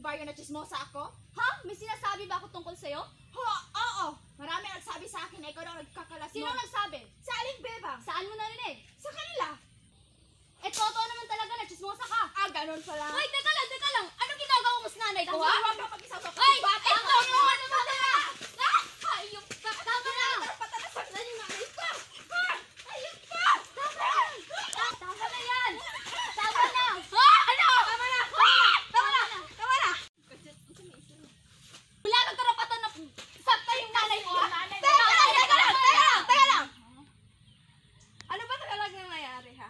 Baryo na chismosa ako? Ha? May sinasabi ba ako tungkol sa'yo? Oo! Marami nagsabi sa akin na ikaw daw nagkakalas Sino mo. nagsabi? Sa aling bebang! Saan mo narinig? Sa kanila! Eh, totoo naman talaga na chismosa ka. Ganun pala. Hoy, teka lang! Anong ginagawa mo sa nanay ko, ha? Huwag ka mag-isaw sa Hoy! bata! Ikaw naman! Tama na! Ayop ka! Tama na! Patalasan na yung nanay ko! Ayun pa! Tama na yan! Tama na! Ano? Tama na! Tama na! Tama na! Wala kang karapatan na sakta yung nanay ko, ha? Teka lang! Ano ba talaga nangyayari, ha?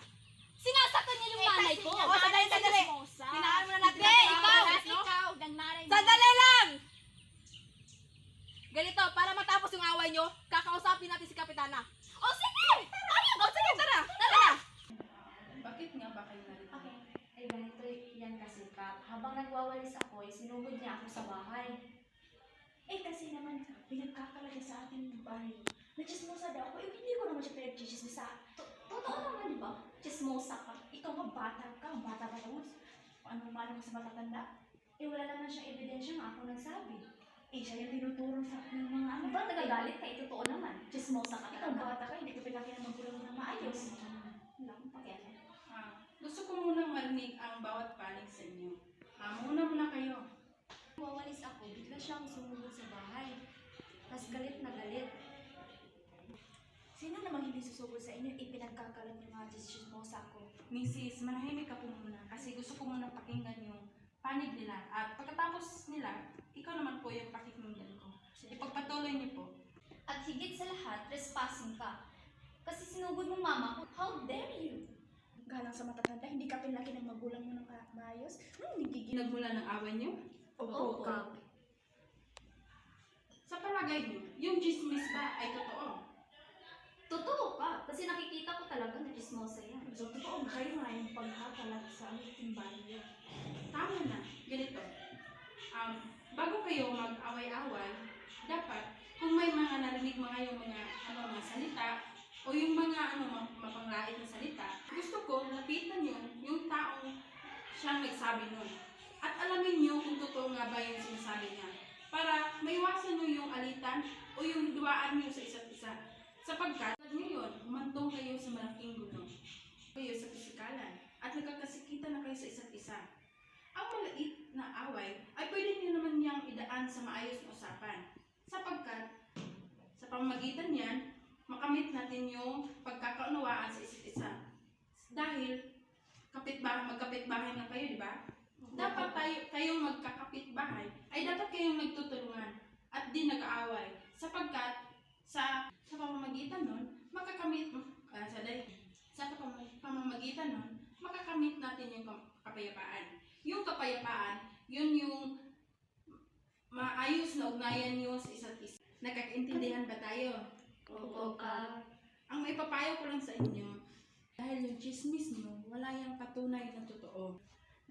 Sinasaktan niya yung nanay ko. O, sandali! Tinaan muna natin Hindi, ang ikaw! pangalas, no? Ikaw! Ng nanay mo. Sandali lang! Ganito, para matapos yung away nyo, kakausapin natin si Kapitana. O sige! Sige, tara! Bakit nga ba kayo narito? Okay. Ay, ganito yan kasi, Kap. Habang nagwawalis ako, sinugod niya ako sa bahay. Eh, kasi naman, pinagkakala niya sa ating bahay. Nachismosa daw ako. Eh, hindi ko naman siya pinagchichismosa. Totoo naman, di ba? Chismosa ka. Ikaw nga bata ka. Bata pa daw. Anong malam ka sa matatanda? Eh, wala naman siyang ebidensya nga ako nagsabi. Eh, siya yung tinuturo sa akin ng mga ano. Ba't nagagalit ka? Totoo naman. Chismosa ka. Ikaw bata ka. Hindi ko pinakita ng magulang mo na maayos. Wala akong pakialam. Gusto ko munang marinig ang bawat panig sa inyo. Muna kayo. Wawalis ako, bigla siyang sumugod sa bahay. Tapos galit na galit. Sino namang hindi susugod sa inyo? Ipinagkakalat yung mga chismosa ko. Mrs., manahimik ka po muna kasi gusto ko muna pakinggan yung panig nila. At pagkatapos nila, ikaw naman po yung pakikinggan ko. Ipagpatuloy niyo po. At higit sa lahat, trespassing ka. Kasi sinugod mo mama ko. How dare you? Galang sa matatanda, hindi ka pinlaki ng magulang mo ng maayos. Nagigil. Nagmula ng away niyo? Oo, Kap. Sa palagay niyo, yung chismis ba ay totoo? Totoo ka. Kasi nakikita ko talaga na chismosa yan. So, totoo ba kayo nga yung pagkakalat sa aming timbahan? Tama na. Ganito. Bago kayo mag-away-away, dapat kung may mga narinig mga yung mga salita o yung mga mapanglait na salita, gusto ko lapitan nyo yung taong siyang nagsabi nun. At alamin nyo kung totoo nga ba yung sinasabi niya. Para maiwasan nyo yung alitan o yung duwaan nyo sa isa't isa. Sapagkat ngayon, umantong kayo sa malaking gulo. Kayo sa pisikalan at nagkakasikita na kayo sa isa't isa. Ang maliit na away ay pwede nyo naman niyang idaan sa maayos na usapan. Sapagkat sa pamamagitan niyan, makamit natin yung pagkakaunawaan sa isa't isa. Dahil magkapitbahay na kayo, di ba? Dapat kayong magkakapitbahay ay dapat kayong nagtutulungan at di nag-aaway. Sapagkat sa pamamagitan nun, makakamit natin yung kapayapaan. Yung kapayapaan, yun yung maayos na ugnayan nyo sa isa't isa. Nakakaintindihan ba tayo? Opo, Kap. Ang may papayo ko lang sa inyo, dahil yung chismis nyo, wala yung patunay na totoo.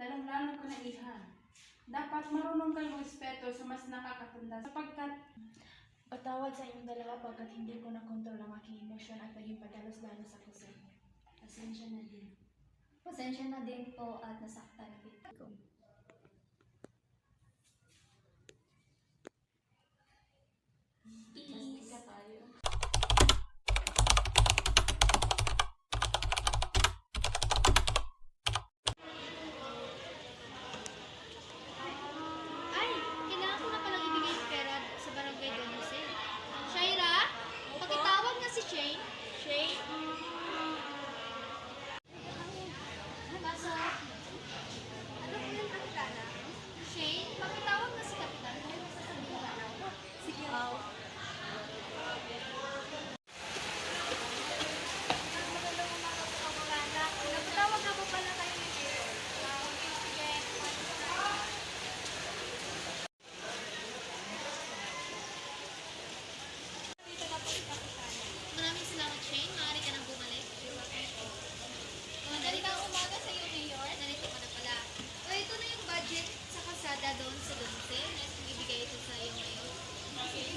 Lalong-lalo ko na iha. Dapat marunong kayong respeto sa mas nakakatanda sapagkat Patawad sa inyong dalawa pagkat hindi ko nakontrol ang aking emosyon at naging padalos-dalos ako sa inyo. Pasensya na din. Pasensya na din po at nasaktan ko. Mastika tayo. Ay, kailangan ko na palang ibigay yung pera sa barangay Don Jose. Shaira, pakitawag na si Shane. Shane? Pasok. Ano po yung kapitana? Shane, pakitawag na si Kapitan. Dahil masasabihin na ako. Sige. Magandang umaga po, Kamaganda. Napatawag na po pala kayo ni Mayor. Sige. Maraming salamat, Shane. Maaari ka nang bumalik. Magandang umaga sa iyo, Mayor. Narito ka na pala. O, ito na yung budget sa kasada doon sa Donce. Nais kong ibigay ito sa iyo ngayon. Okay.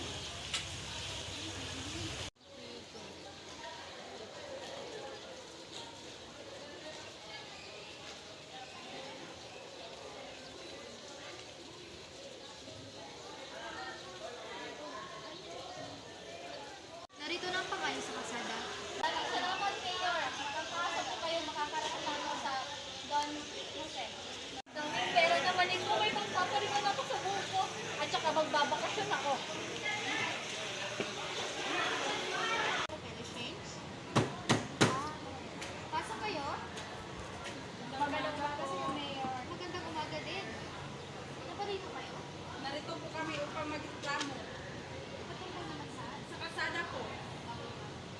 Narito na ang pangayos sa kasada. Maraming salamat, Mayor. Makapasok po kayo makakarating ako sa Don Jose. Daming pera naman ito. May magpapariwan ako sa buko. At saka magbabakasyon ako. Pwede, Shane? Pasok kayo? Magandang umaga sa iyo, Mayor. Magandang umaga din. Naparito kayo? narito po kami upang magreklamo Patungkol naman saan? sa kalsada po.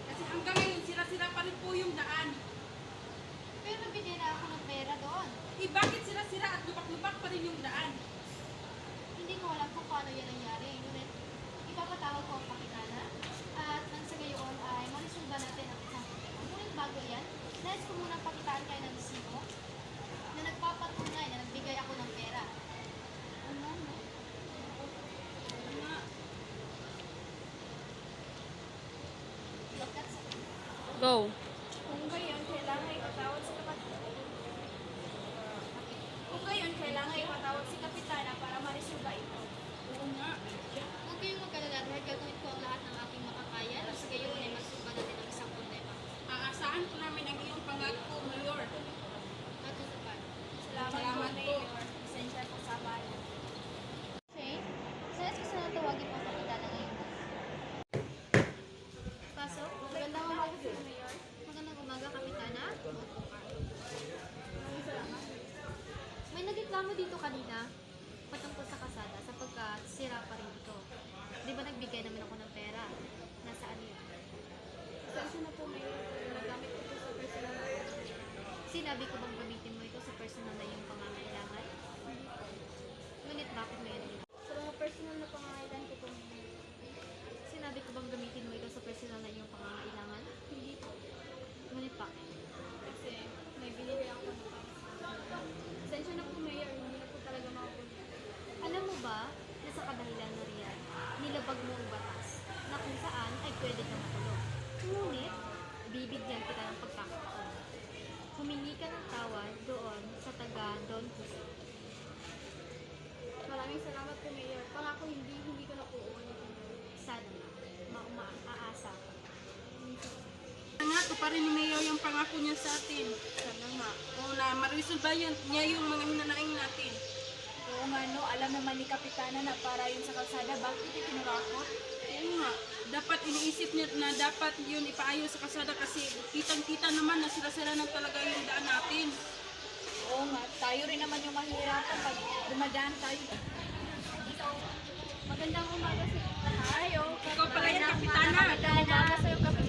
Kasi hanggang ngayon, sira-sira pa rin po yung daan. Pero nabigyan na ako ng pera doon. Bakit sira-sira at lupak-lupak pa rin yung daan? Hindi ko alam kung paano yan nangyari. Ngunit ipapatawag ko ang kapitana at nang sa gayon ay marisolba natin ang isang problema. Ngunit bago yan, nais ko munang pakitaan kayo ng resibo na nagpapatunay na nagbigay ako ng pera. Ano? No? That's it. Go. Kung gayon, kailangan ipatawag si Kapitana para marisolba ito. Oo nga. Huwag kayong magkalala dahil gagawin ko ang lahat ng aking makakaya na sa gayon ay masolba natin ang isang problema. Aasahan po namin ang iyong pangako, Mayor. Matutupad. Salamat po, Mayor. Pasensya po sa bayan. Shane, saan gusto na tawagin mo ang kapitana ngayon? Pasok. Magandang umaga sa iyo, Mayor. Magandang umaga, kapitana. Opo ka. May nagreklamo dito kanina patungkol sa kasada sapagkat sira pa rin ito. Di ba nagbigay naman ako ng pera? Nasaan yun? Pasensya na po, Mayor. Nagamit ko ito sa personal na Sinabi ko bang gamitin mo ito sa personal na iyong pangangailangan? Ngunit bakit mo yan ginawa? Sa mga personal na pangangailangan ko po, Mayor. Sinabi ko bang gamitin mo ito sa personal na iyong pangangailangan? Hindi po. Ngunit bakit? Kasi Maraming salamat po, Mayor. Pangako hindi ko na po uulitin. Sana maaasa ka. Nga, to pa rin ni Mayor yung pangako niya sa atin. Sana nga. O na ma-resolve niya yung mga hinanaing natin. Oo nga no, alam naman ni Kapitana na para yun sa kalsada, bakit itinurakot? Oo nga, dapat iniisip niya na dapat yun ipaayos sa kasada kasi kitang-kita naman na sila-sila na talaga yung daan natin. Oo nga, tayo rin naman yung mahirapan pag dumadaan tayo. Magandang umaga sa inyo lahat. Ay, oo. Ikaw pala yung kapitana. Magandang umaga sa iyo, Kapitana.